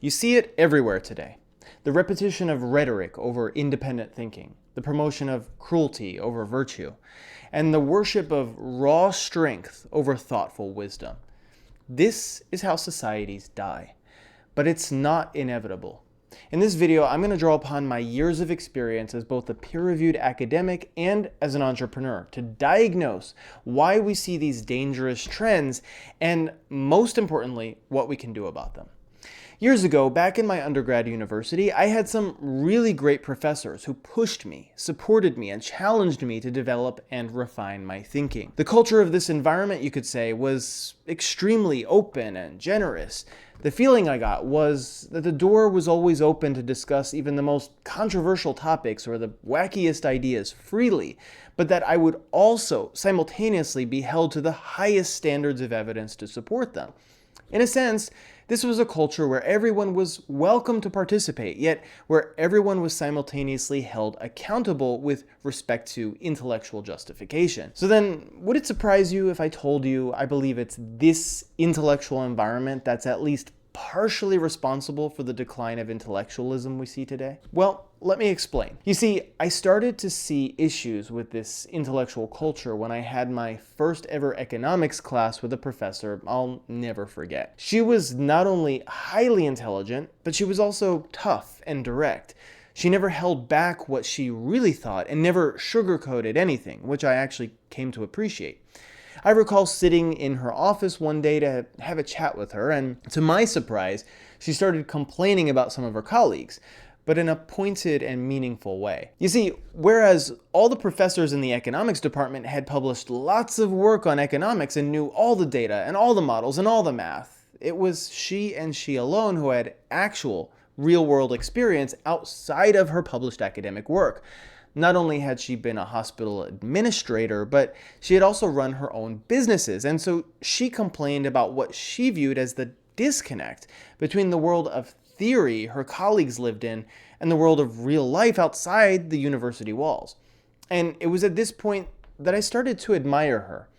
You see it everywhere today. The repetition of rhetoric over independent thinking, the promotion of cruelty over virtue, and the worship of raw strength over thoughtful wisdom. This is how societies die. But it's not inevitable. In this video, I'm going to draw upon my years of experience as both a peer-reviewed academic and as an entrepreneur to diagnose why we see these dangerous trends and, most importantly, what we can do about them. Years ago, back in my undergrad university, I had some really great professors who pushed me, supported me, and challenged me to develop and refine my thinking. The culture of this environment, you could say, was extremely open and generous. The feeling I got was that the door was always open to discuss even the most controversial topics or the wackiest ideas freely, but that I would also simultaneously be held to the highest standards of evidence to support them. In a sense, this was a culture where everyone was welcome to participate, yet where everyone was simultaneously held accountable with respect to intellectual justification. So then, would it surprise you if I told you I believe it's this intellectual environment that's at least partially responsible for the decline of intellectualism we see today? Well, let me explain. You see, I started to see issues with this intellectual culture when I had my first ever economics class with a professor I'll never forget. She was not only highly intelligent, but she was also tough and direct. She never held back what she really thought and never sugarcoated anything, which I actually came to appreciate. I recall sitting in her office one day to have a chat with her, and to my surprise, she started complaining about some of her colleagues, but in a pointed and meaningful way. You see, whereas all the professors in the economics department had published lots of work on economics and knew all the data and all the models and all the math, it was she and she alone who had actual real-world experience outside of her published academic work. Not only had she been a hospital administrator, but she had also run her own businesses, and so she complained about what she viewed as the disconnect between the world of theory her colleagues lived in and the world of real life outside the university walls. And it was at this point that I started to admire her.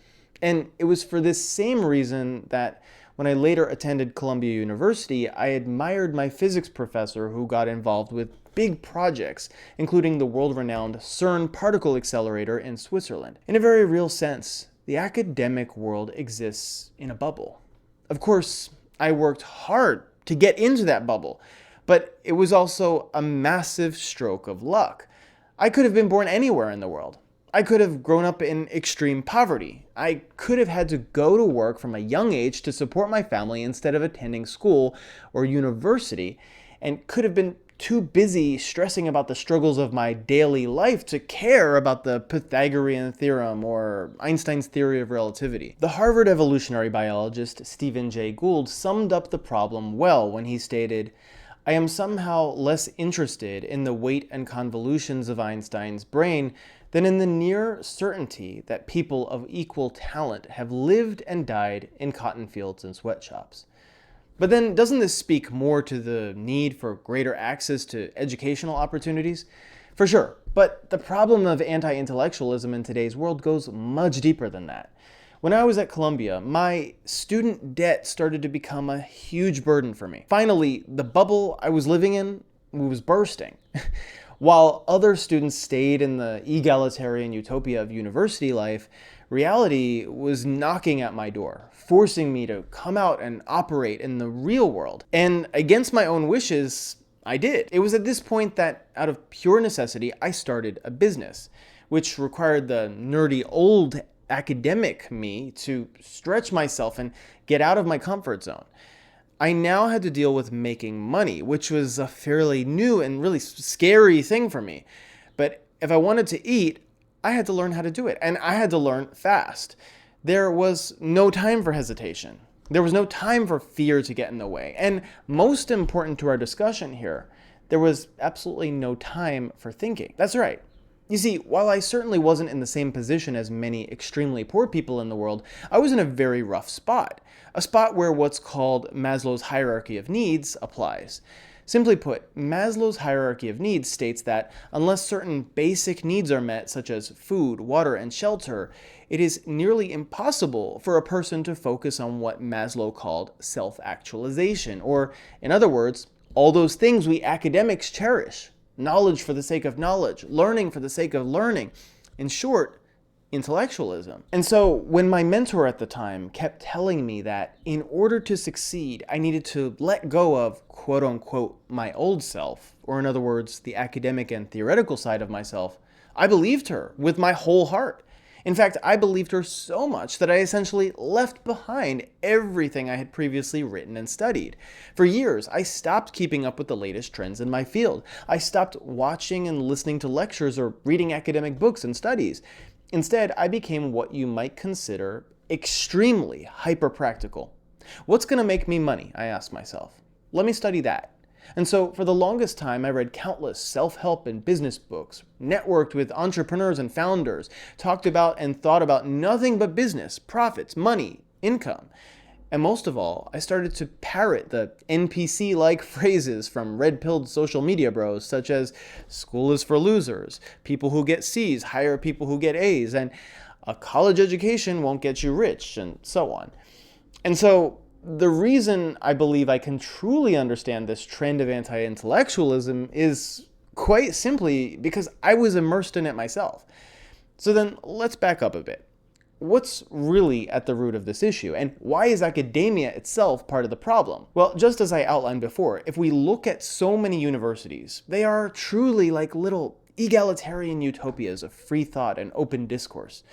And it was for this same reason that when I later attended Columbia University, I admired my physics professor who got involved with big projects, including the world-renowned CERN particle accelerator in Switzerland. In a very real sense, the academic world exists in a bubble. Of course, I worked hard to get into that bubble, but it was also a massive stroke of luck. I could have been born anywhere in the world. I could have grown up in extreme poverty. I could have had to go to work from a young age to support my family instead of attending school or university, and could have been too busy stressing about the struggles of my daily life to care about the Pythagorean theorem or Einstein's theory of relativity. The Harvard evolutionary biologist Stephen Jay Gould summed up the problem well when he stated, "I am somehow less interested in the weight and convolutions of Einstein's brain than in the near certainty that people of equal talent have lived and died in cotton fields and sweatshops." But then, doesn't this speak more to the need for greater access to educational opportunities? For sure, but the problem of anti-intellectualism in today's world goes much deeper than that. When I was at Columbia, my student debt started to become a huge burden for me. Finally, the bubble I was living in was bursting. While other students stayed in the egalitarian utopia of university life, reality was knocking at my door, forcing me to come out and operate in the real world. And against my own wishes, I did. It was at this point that, out of pure necessity, I started a business, which required the nerdy old academic me to stretch myself and get out of my comfort zone. I now had to deal with making money, which was a fairly new and really scary thing for me. But if I wanted to eat, I had to learn how to do it, and I had to learn fast. There was no time for hesitation. There was no time for fear to get in the way. And most important to our discussion here, there was absolutely no time for thinking. That's right. You see, while I certainly wasn't in the same position as many extremely poor people in the world, I was in a very rough spot. A spot where what's called Maslow's hierarchy of needs applies. Simply put, Maslow's hierarchy of needs states that unless certain basic needs are met, such as food, water, and shelter, it is nearly impossible for a person to focus on what Maslow called self-actualization, or, in other words, all those things we academics cherish. Knowledge for the sake of knowledge, learning for the sake of learning. In short, intellectualism. And so when my mentor at the time kept telling me that in order to succeed, I needed to let go of quote unquote my old self, or in other words, the academic and theoretical side of myself, I believed her with my whole heart. In fact, I believed her so much that I essentially left behind everything I had previously written and studied. For years, I stopped keeping up with the latest trends in my field. I stopped watching and listening to lectures or reading academic books and studies. Instead, I became what you might consider extremely hyper-practical. What's going to make me money? I asked myself. Let me study that. And so for the longest time, I read countless self-help and business books, networked with entrepreneurs and founders, talked about and thought about nothing but business, profits, money, income. And most of all, I started to parrot the NPC-like phrases from red-pilled social media bros, such as school is for losers, people who get C's hire people who get A's, and a college education won't get you rich, and so on. And so the reason I believe I can truly understand this trend of anti-intellectualism is quite simply because I was immersed in it myself. So then let's back up a bit. What's really at the root of this issue, and why is academia itself part of the problem? Well, just as I outlined before, if we look at so many universities, they are truly like little egalitarian utopias of free thought and open discourse.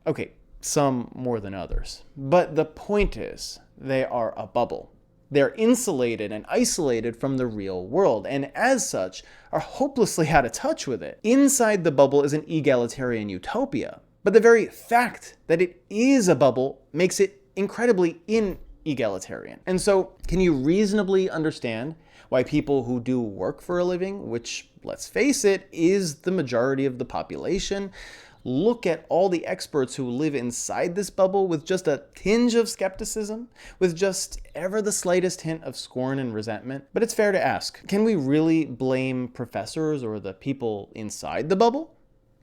Okay, some more than others. But the point is, they are a bubble. They're insulated and isolated from the real world, and as such, are hopelessly out of touch with it. Inside the bubble is an egalitarian utopia. But the very fact that it is a bubble makes it incredibly inegalitarian. And so, can you reasonably understand why people who do work for a living, which, let's face it, is the majority of the population, look at all the experts who live inside this bubble with just a tinge of skepticism, with just ever the slightest hint of scorn and resentment? But it's fair to ask, can we really blame professors or the people inside the bubble?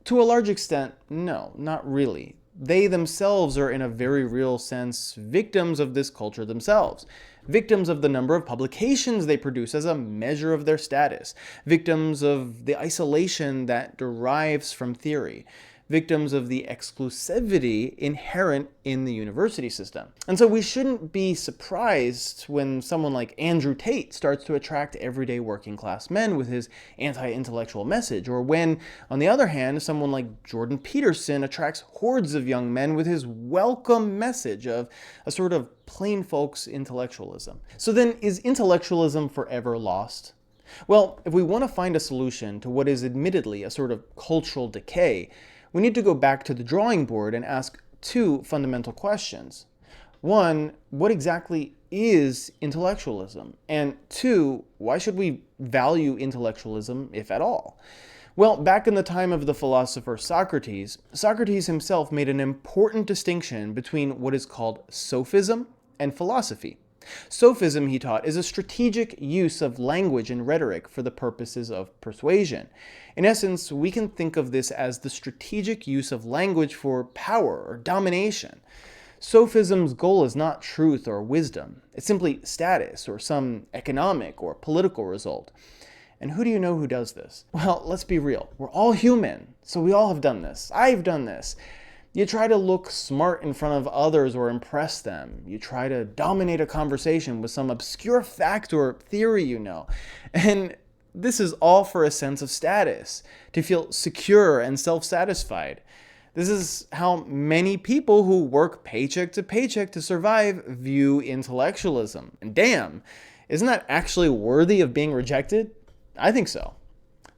To a large extent, no, not really. They themselves are in a very real sense victims of this culture themselves. Victims of the number of publications they produce as a measure of their status. Victims of the isolation that derives from theory. Victims of the exclusivity inherent in the university system. And so we shouldn't be surprised when someone like Andrew Tate starts to attract everyday working class men with his anti-intellectual message, or when, on the other hand, someone like Jordan Peterson attracts hordes of young men with his welcome message of a sort of plain folks intellectualism. So then, is intellectualism forever lost? Well, if we want to find a solution to what is admittedly a sort of cultural decay, we need to go back to the drawing board and ask two fundamental questions. One, what exactly is intellectualism? And two, why should we value intellectualism, if at all? Well, back in the time of the philosopher Socrates, Socrates himself made an important distinction between what is called sophism and philosophy. Sophism, he taught, is a strategic use of language and rhetoric for the purposes of persuasion. In essence, we can think of this as the strategic use of language for power or domination. Sophism's goal is not truth or wisdom. It's simply status or some economic or political result. And who do you know who does this? Well, let's be real. We're all human, so we all have done this. I've done this. You try to look smart in front of others or impress them. You try to dominate a conversation with some obscure fact or theory you know. And this is all for a sense of status, to feel secure and self-satisfied. This is how many people who work paycheck to survive view intellectualism. And damn, isn't that actually worthy of being rejected? I think so.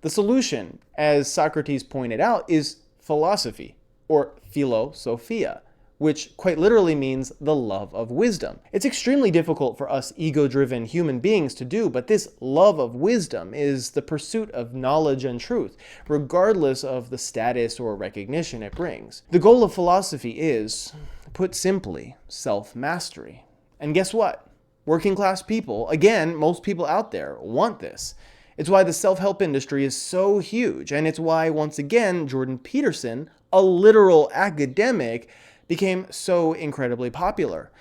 The solution, as Socrates pointed out, is philosophy, or philosophia, which quite literally means the love of wisdom. It's extremely difficult for us ego-driven human beings to do, but this love of wisdom is the pursuit of knowledge and truth, regardless of the status or recognition it brings. The goal of philosophy is, put simply, self-mastery. And guess what? Working class people, again, most people out there, want this. It's why the self-help industry is so huge, and it's why, once again, Jordan Peterson, a literal academic, became so incredibly popular.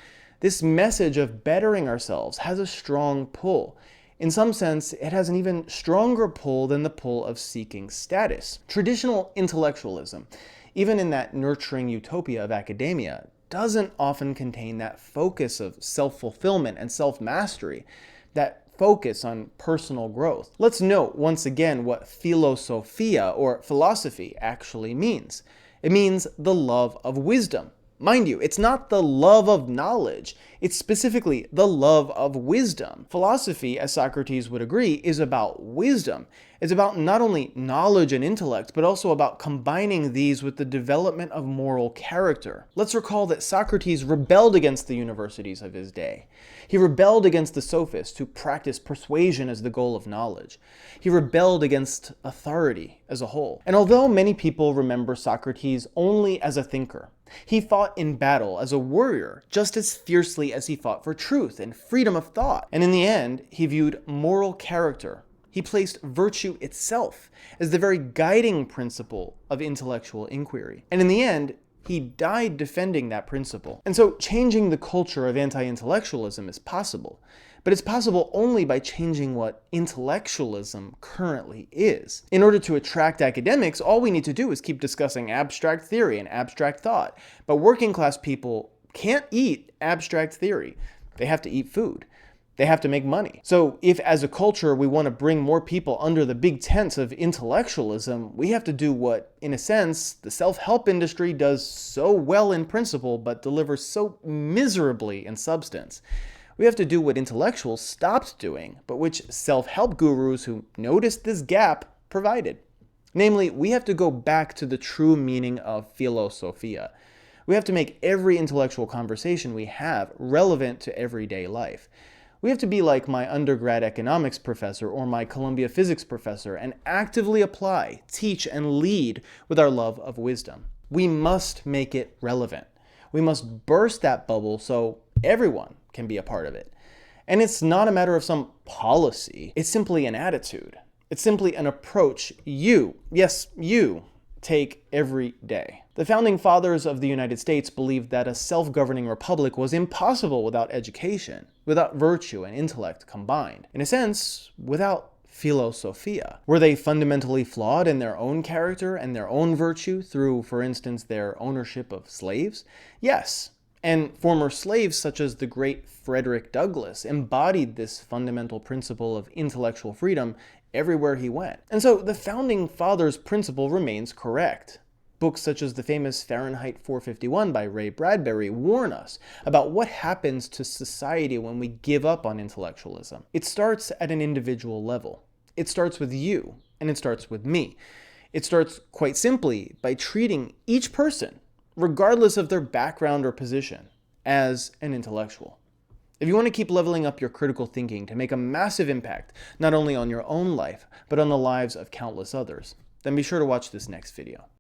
This message of bettering ourselves has a strong pull. In some sense, it has an even stronger pull than the pull of seeking status. Traditional intellectualism, even in that nurturing utopia of academia, doesn't often contain that focus of self-fulfillment and self-mastery, that focus on personal growth. Let's note once again what philosophia or philosophy actually means. It means the love of wisdom. Mind you, it's not the love of knowledge, it's specifically the love of wisdom. Philosophy, as Socrates would agree, is about wisdom. It's about not only knowledge and intellect, but also about combining these with the development of moral character. Let's recall that Socrates rebelled against the universities of his day. He rebelled against the sophists who practiced persuasion as the goal of knowledge. He rebelled against authority as a whole. And although many people remember Socrates only as a thinker, he fought in battle as a warrior just as fiercely as he fought for truth and freedom of thought. And in the end, he viewed moral character. He placed virtue itself as the very guiding principle of intellectual inquiry. And in the end, he died defending that principle. And so changing the culture of anti-intellectualism is possible. But it's possible only by changing what intellectualism currently is. In order to attract academics, all we need to do is keep discussing abstract theory and abstract thought. But working class people can't eat abstract theory. They have to eat food. They have to make money. So if as a culture we want to bring more people under the big tents of intellectualism, we have to do what, in a sense, the self-help industry does so well in principle, but delivers so miserably in substance. We have to do what intellectuals stopped doing, but which self-help gurus who noticed this gap provided. Namely, we have to go back to the true meaning of philosophia. We have to make every intellectual conversation we have relevant to everyday life. We have to be like my undergrad economics professor or my Columbia physics professor and actively apply, teach, and lead with our love of wisdom. We must make it relevant. We must burst that bubble so everyone can be a part of it. And it's not a matter of some policy. It's simply an attitude. It's simply an approach you, yes, you, take every day. The founding fathers of the United States believed that a self-governing republic was impossible without education, without virtue and intellect combined. In a sense, without philosophia. Were they fundamentally flawed in their own character and their own virtue through, for instance, their ownership of slaves? Yes. And former slaves such as the great Frederick Douglass embodied this fundamental principle of intellectual freedom everywhere he went. And so the founding fathers' principle remains correct. Books such as the famous Fahrenheit 451 by Ray Bradbury warn us about what happens to society when we give up on intellectualism. It starts at an individual level. It starts with you, and it starts with me. It starts quite simply by treating each person, regardless of their background or position, as an intellectual. If you want to keep leveling up your critical thinking to make a massive impact, not only on your own life, but on the lives of countless others, then be sure to watch this next video.